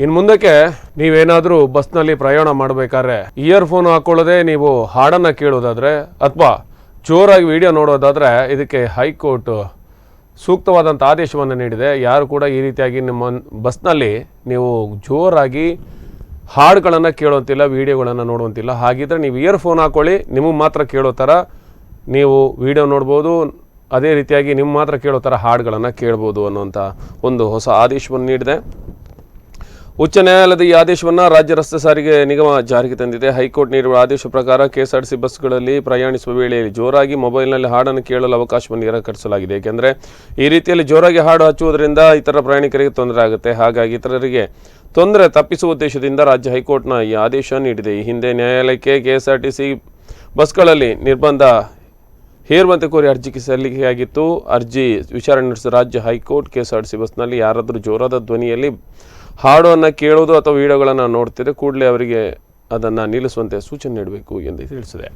ಇನ್ನು ಮುಂದಕ್ಕೆ ನೀವೇನಾದರೂ ಬಸ್ನಲ್ಲಿ ಪ್ರಯಾಣ ಮಾಡಬೇಕಾದ್ರೆ ಇಯರ್ಫೋನ್ ಹಾಕೊಳ್ಳೋದೇ ನೀವು ಹಾಡನ್ನು ಕೇಳೋದಾದರೆ ಅಥವಾ ಜೋರಾಗಿ ವಿಡಿಯೋ ನೋಡೋದಾದರೆ ಇದಕ್ಕೆ ಹೈಕೋರ್ಟ್ ಸೂಕ್ತವಾದಂಥ ಆದೇಶವನ್ನು ನೀಡಿದೆ. ಯಾರು ಕೂಡ ಈ ರೀತಿಯಾಗಿ ನಿಮ್ಮ ಬಸ್ನಲ್ಲಿ ನೀವು ಜೋರಾಗಿ ಹಾಡುಗಳನ್ನು ಕೇಳೋಂತಿಲ್ಲ, ವಿಡಿಯೋಗಳನ್ನು ನೋಡುವಂತಿಲ್ಲ. ಹಾಗಿದ್ರೆ ನೀವು ಇಯರ್ಫೋನ್ ಹಾಕೊಳ್ಳಿ, ನಿಮಗೆ ಮಾತ್ರ ಕೇಳೋ ಥರ ನೀವು ವಿಡಿಯೋ ನೋಡ್ಬೋದು, ಅದೇ ರೀತಿಯಾಗಿ ನಿಮ್ಮ ಮಾತ್ರ ಕೇಳೋ ಥರ ಹಾಡುಗಳನ್ನು ಕೇಳ್ಬೋದು ಅನ್ನುವಂಥ ಒಂದು ಹೊಸ ಆದೇಶವನ್ನು ನೀಡಿದೆ. ಉಚ್ಚ ನ್ಯಾಯಾಲಯದ ಈ ಆದೇಶವನ್ನು ರಾಜ್ಯ ರಸ್ತೆ ಸಾರಿಗೆ ನಿಗಮ ಜಾರಿಗೆ ತಂದಿದೆ. ಹೈಕೋರ್ಟ್ ನೀಡಿರುವ ಆದೇಶ ಪ್ರಕಾರ ಕೆಎಸ್ಆರ್ಟಿಸಿ ಬಸ್ಗಳಲ್ಲಿ ಪ್ರಯಾಣಿಸುವ ವೇಳೆಯಲ್ಲಿ ಜೋರಾಗಿ ಮೊಬೈಲ್ನಲ್ಲಿ ಹಾಡನ್ನು ಕೇಳಲು ಅವಕಾಶವನ್ನು ನಿರಾಕರಿಸಲಾಗಿದೆ. ಏಕೆಂದರೆ ಈ ರೀತಿಯಲ್ಲಿ ಜೋರಾಗಿ ಹಾಡು ಹಚ್ಚುವುದರಿಂದ ಇತರ ಪ್ರಯಾಣಿಕರಿಗೆ ತೊಂದರೆ ಆಗುತ್ತೆ. ಹಾಗಾಗಿ ಇತರರಿಗೆ ತೊಂದರೆ ತಪ್ಪಿಸುವ ಉದ್ದೇಶದಿಂದ ರಾಜ್ಯ ಹೈಕೋರ್ಟ್ನ ಈ ಆದೇಶ ನೀಡಿದೆ. ಈ ಹಿಂದೆ ನ್ಯಾಯಾಲಯಕ್ಕೆ ಕೆಎಸ್ಆರ್ಟಿಸಿ ಬಸ್ಗಳಲ್ಲಿ ನಿರ್ಬಂಧ ಹೇರುವಂತೆ ಕೋರಿ ಅರ್ಜಿ ಸಲ್ಲಿಕೆಯಾಗಿತ್ತು. ಅರ್ಜಿ ವಿಚಾರಣೆ ನಡೆಸಿದ ರಾಜ್ಯ ಹೈಕೋರ್ಟ್ ಕೆಎಸ್ಆರ್ಟಿಸಿ ಬಸ್ನಲ್ಲಿ ಯಾರಾದರೂ ಜೋರಾದ ಧ್ವನಿಯಲ್ಲಿ ಹಾಡನ್ನು ಕೇಳೋದು ಅಥವಾ ವಿಡಿಯೋಗಳನ್ನು ನೋಡ್ತಿದ್ರೆ ಕೂಡಲೇ ಅವರಿಗೆ ಅದನ್ನು ನಿಲ್ಲಿಸುವಂತೆ ಸೂಚನೆ ನೀಡಬೇಕು ಎಂದು ತಿಳಿಸಿದೆ.